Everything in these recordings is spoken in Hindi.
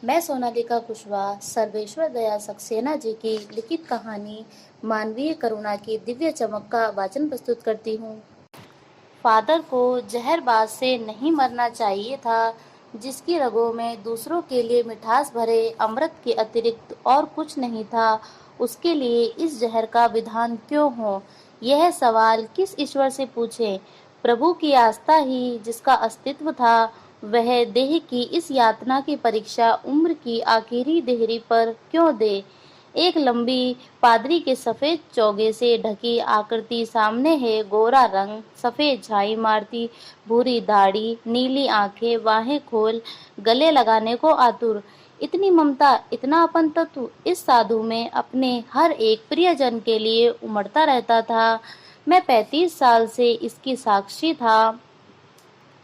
मैं सोनालिका कुशवाहा सर्वेश्वर दयाल सक्सेना जी की लिखित कहानी मानवीय करुणा की दिव्य चमक का वाचन प्रस्तुत करती हूँ। फादर को जहरबाज से नहीं मरना चाहिए था, जिसकी रगों में दूसरों के लिए मिठास भरे अमृत के अतिरिक्त और कुछ नहीं था, उसके लिए इस जहर का विधान क्यों हो? यह सवाल किस ईश्वर से पूछे? प्रभु की आस्था ही जिसका अस्तित्व था, वह देह की इस यातना की परीक्षा उम्र की आखिरी देहरी पर क्यों दे? एक लंबी पादरी के सफेद चोगे से ढकी आकृति सामने है, गोरा रंग, सफेद छाई मारती भूरी दाढ़ी, नीली आंखें, बाहें खोल गले लगाने को आतुर। इतनी ममता, इतना अपन तत्व इस साधु में अपने हर एक प्रियजन के लिए उमड़ता रहता था। मैं 35 साल से इसकी साक्षी था,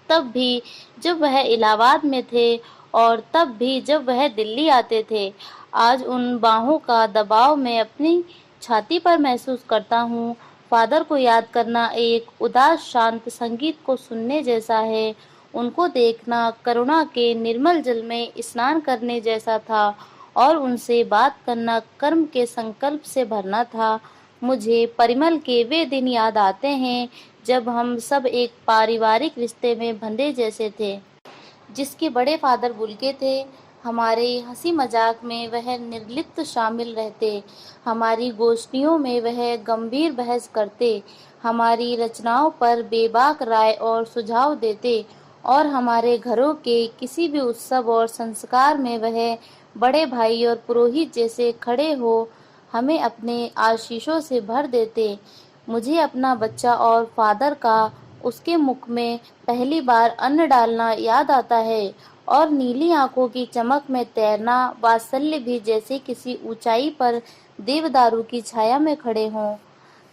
तब भी जब वह इलाहाबाद में थे और तब भी जब वह दिल्ली आते थे। आज उन बाहों का दबाव मैं अपनी छाती पर महसूस करता हूँ। फादर को याद करना एक उदास शांत संगीत को सुनने जैसा है। उनको देखना करुणा के निर्मल जल में स्नान करने जैसा था और उनसे बात करना कर्म के संकल्प से भरना था। मुझे परिमल के वे दिन याद आते हैं जब हम सब एक पारिवारिक रिश्ते में बंधे जैसे थे, जिसके बड़े फादर बुल्के थे। हमारे हंसी मजाक में वह निर्लिप्त शामिल रहते, हमारी गोष्ठियों में वह गंभीर बहस करते, हमारी रचनाओं पर बेबाक राय और सुझाव देते और हमारे घरों के किसी भी उत्सव और संस्कार में वह बड़े भाई और पुरोहित जैसे खड़े हो हमें अपने आशीषों से भर देते। मुझे अपना बच्चा और फादर का उसके मुख में पहली बार अन्न डालना याद आता है और नीली आंखों की चमक में तैरना, वात्सल्य भी जैसे किसी ऊंचाई पर देवदारू की छाया में खड़े हों।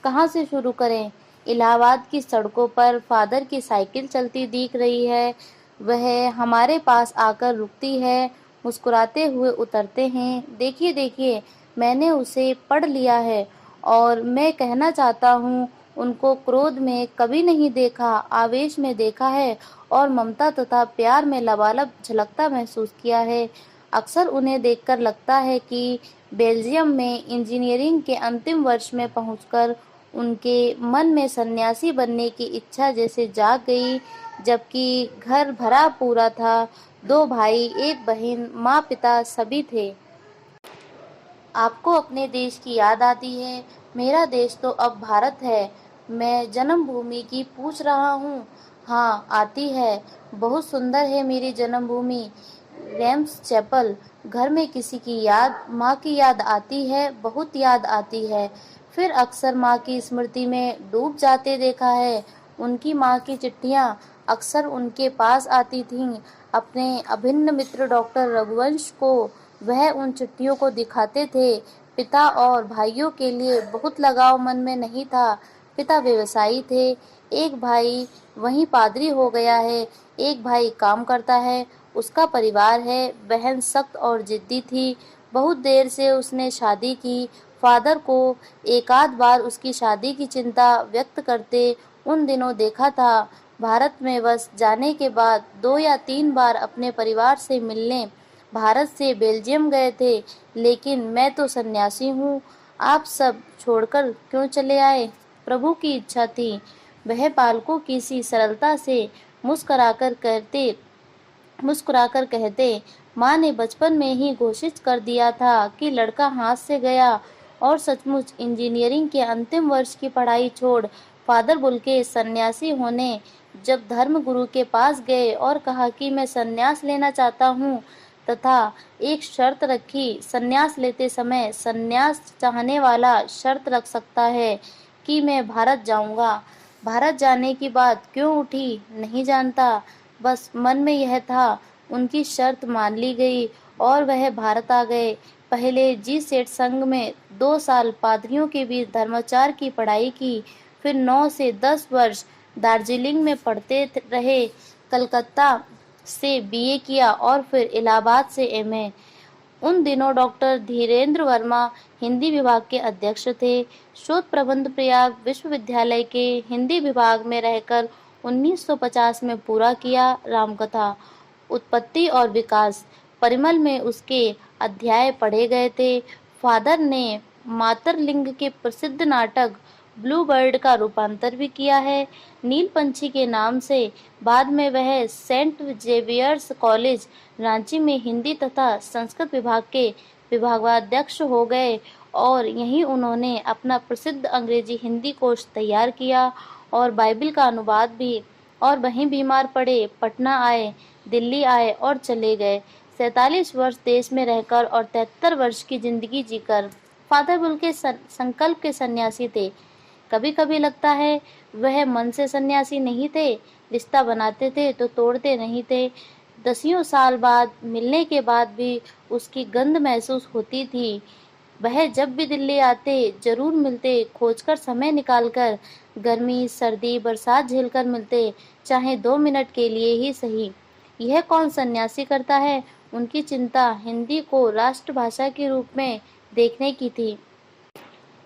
कहाँ से शुरू करें? इलाहाबाद की सड़कों पर फादर की साइकिल चलती दिख रही है। वह हमारे पास आकर रुकती है, मुस्कुराते हुए उतरते हैं। देखिए देखिए, मैंने उसे पढ़ लिया है और मैं कहना चाहता हूँ, उनको क्रोध में कभी नहीं देखा, आवेश में देखा है और ममता तथा प्यार में लबालब झलकता महसूस किया है। अक्सर उन्हें देखकर लगता है कि बेल्जियम में इंजीनियरिंग के अंतिम वर्ष में पहुंचकर उनके मन में सन्यासी बनने की इच्छा जैसे जाग गई, जबकि घर भरा पूरा था। 2 भाई, 1 बहन, माँ पिता सभी थे। आपको अपने देश की याद आती है? मेरा देश तो अब भारत है। मैं जन्मभूमि की पूछ रहा हूँ। हाँ, आती है। बहुत सुंदर है मेरी जन्मभूमि, रेम्स चैपल। घर में किसी की याद, माँ की याद आती है, बहुत याद आती है। फिर अक्सर माँ की स्मृति में डूब जाते देखा है। उनकी माँ की चिट्ठियाँ अक्सर उनके पास आती थीं। अपने अभिन्न मित्र डॉक्टर रघुवंश को वह उन चिट्ठियों को दिखाते थे। पिता और भाइयों के लिए बहुत लगाव मन में नहीं था। पिता व्यवसायी थे, एक भाई वहीं पादरी हो गया है, एक भाई काम करता है, उसका परिवार है। बहन सख्त और जिद्दी थी, बहुत देर से उसने शादी की। फादर को एकाध बार उसकी शादी की चिंता व्यक्त करते उन दिनों देखा था। भारत में बस जाने के बाद 2 या 3 बार अपने परिवार से मिलने भारत से बेल्जियम गए थे। लेकिन मैं तो सन्यासी हूँ, आप सब छोड़कर क्यों चले आए? प्रभु की इच्छा थी। वह बालकों की सी सरलता से मुस्कुराकर कहते, माँ ने बचपन में ही घोषित कर दिया था कि लड़का हाथ से गया। और सचमुच इंजीनियरिंग के अंतिम वर्ष की पढ़ाई छोड़ फादर बुल्के सन्यासी होने जब धर्मगुरु के पास गए और कहा कि मैं सन्यास लेना चाहता हूँ, तथा एक शर्त रखी। सन्यास लेते समय सन्यास चाहने वाला शर्त रख सकता है कि मैं भारत जाऊंगा। भारत जाने की बात क्यों उठी नहीं जानता, बस मन में यह था। उनकी शर्त मान ली गई और वह भारत आ गए। पहले जी सेठ संघ में 2 साल पादरियों के बीच धर्माचार की पढ़ाई की, फिर 9 से 10 वर्ष दार्जिलिंग में पढ़ते रहे, कलकत्ता से बीए किया और फिर इलाहाबाद से एमए। उन दिनों डॉक्टर धीरेन्द्र वर्मा हिंदी विभाग के अध्यक्ष थे। शोध प्रबंध प्रयाग विश्वविद्यालय के हिंदी विभाग में रहकर 1950 में पूरा किया। रामकथा, उत्पत्ति और विकास, परिमल में उसके अध्याय पढ़े गए थे। फादर ने मातरलिंग के प्रसिद्ध नाटक ब्लू बर्ड का रूपांतर भी किया है। नील पंछी के नाम से बाद में वह सेंट जेवियर्स कॉलेज रांची में हिंदी तथा संस्कृत विभाग के विभागाध्यक्ष हो गए और यहीं उन्होंने अपना प्रसिद्ध अंग्रेजी हिंदी कोश तैयार किया और बाइबिल का अनुवाद भी। और वहीं बीमार पड़े, पटना आए, दिल्ली आए और चले गए। 47 वर्ष देश में रहकर और 73 वर्ष की जिंदगी जीकर फादर बुल के संकल्प के सन्यासी थे। कभी कभी लगता है वह मन से सन्यासी नहीं थे, रिश्ता बनाते थे तो तोड़ते नहीं थे। दसियों साल बाद मिलने के बाद भी उसकी गंध महसूस होती थी। वह जब भी दिल्ली आते जरूर मिलते, खोजकर समय निकालकर, गर्मी सर्दी बरसात झेलकर मिलते, चाहे 2 मिनट के लिए ही सही। यह कौन सन्यासी करता है? उनकी चिंता हिंदी को राष्ट्रभाषा के रूप में देखने की थी।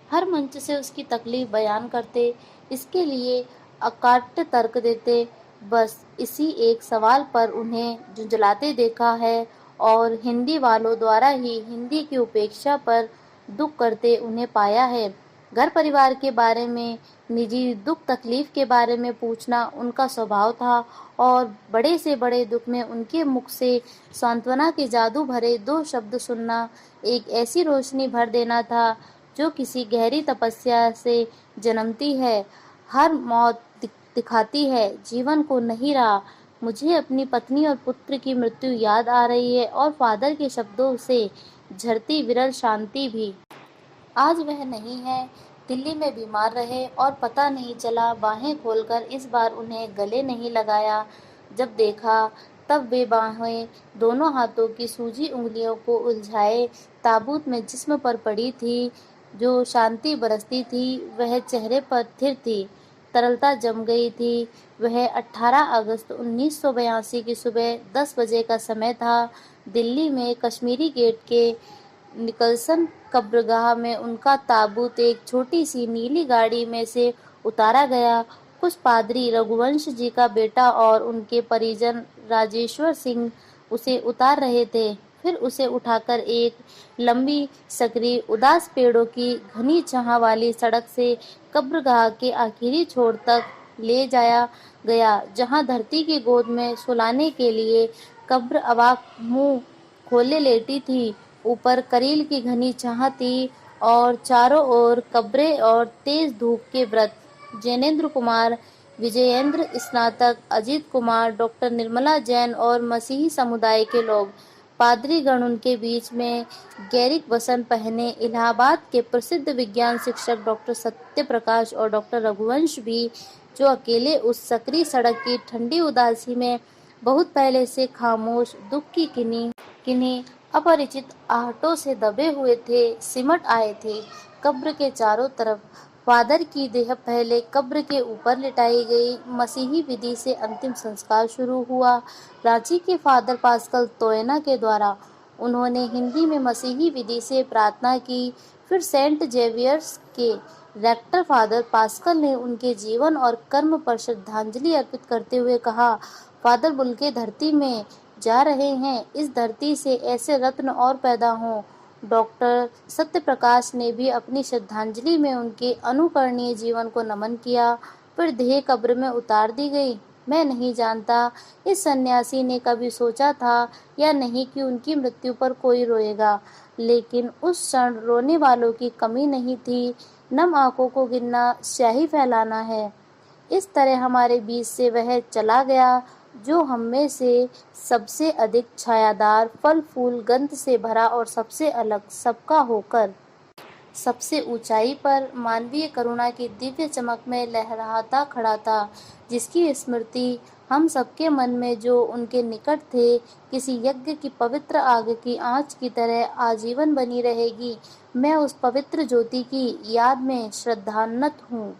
हर मंच से उसकी तकलीफ बयान करते, इसके लिए अकाट्य तर्क देते। बस इसी एक सवाल पर उन्हें झुंझलाते देखा है और हिंदी वालों द्वारा ही हिंदी की उपेक्षा पर दुख करते उन्हें पाया है। घर परिवार के बारे में, निजी दुख तकलीफ के बारे में पूछना उनका स्वभाव था और बड़े से बड़े दुख में उनके मुख से सांत्वना के जादू भरे 2 शब्द सुनना एक ऐसी रोशनी भर देना था जो किसी गहरी तपस्या से जन्मती है, हर मौत दिखाती है, जीवन को नहीं रहा। मुझे अपनी पत्नी और पुत्र की मृत्यु याद आ रही है और फादर के शब्दों से झरती विरल शांति भी। आज वह नहीं है, दिल्ली में बीमार रहे और पता नहीं चला, बाहें खोलकर इस बार उन्हें गले नहीं लगाया। जब देखा तब वे बाहें दोनों हाथों की सूजी उंगलियों को उलझाए ताबूत में जिस्म पर पड़ी थी। जो शांति बरसती थी वह चेहरे पर थिर थी, तरलता जम गई थी। वह 18 अगस्त 1982 की सुबह 10 बजे का समय था। दिल्ली में कश्मीरी गेट के निकलसन कब्रगाह में उनका ताबूत एक छोटी सी नीली गाड़ी में से उतारा गया। कुछ पादरी, रघुवंश जी का बेटा और उनके परिजन राजेश्वर सिंह उसे उतार रहे थे। फिर उसे उठाकर एक लंबी सकरी उदास पेड़ों की घनी छाह वाली सड़क से कब्रगाह के आखिरी छोर तक ले जाया गया, जहां धरती की गोद में सुलाने के लिए कब्र अवाक मुंह खोले लेटी थी। ऊपर करील की घनी छाह थी और चारों ओर कब्रें और तेज धूप के व्रत। जैनेन्द्र कुमार, विजयेंद्र स्नातक, अजीत कुमार, डॉक्टर निर्मला जैन और मसीही समुदाय के लोग। पादरी गण उनके बीच में गैरिक वसन पहने इलाहाबाद के प्रसिद्ध विज्ञान शिक्षक डॉक्टर सत्य प्रकाश और डॉक्टर रघुवंश भी, जो अकेले उस सकरी सड़क की ठंडी उदासी में बहुत पहले से खामोश, दुख की किन्हीं अपरिचित आहटों से दबे हुए थे, सिमट आए थे। कब्र के चारों तरफ फादर की देह पहले कब्र के ऊपर लिटाई गई। मसीही विधि से अंतिम संस्कार शुरू हुआ। रांची के फादर पास्कल तोयना के द्वारा उन्होंने हिंदी में मसीही विधि से प्रार्थना की। फिर सेंट जेवियर्स के रेक्टर फादर पास्कल ने उनके जीवन और कर्म पर श्रद्धांजलि अर्पित करते हुए कहा, फादर बुल के धरती में जा रहे हैं, इस धरती से ऐसे रत्न और पैदा हों। डॉक्टर सत्य प्रकाश ने भी अपनी श्रद्धांजलि में उनके अनुकरणीय जीवन को नमन किया। फिर देह कब्र में उतार दी गई। मैं नहीं जानता इस सन्यासी ने कभी सोचा था या नहीं कि उनकी मृत्यु पर कोई रोएगा, लेकिन उस क्षण रोने वालों की कमी नहीं थी। नम आंखों को गिनना स्याही फैलाना है। इस तरह हमारे बीच से वह चला गया जो हम में से सबसे अधिक छायादार, फल फूल गंध से भरा और सबसे अलग, सबका होकर सबसे ऊंचाई पर मानवीय करुणा की दिव्य चमक में लहराता खड़ा था, जिसकी स्मृति हम सबके मन में जो उनके निकट थे, किसी यज्ञ की पवित्र आग की आंच की तरह आजीवन बनी रहेगी। मैं उस पवित्र ज्योति की याद में श्रद्धान्वित हूँ।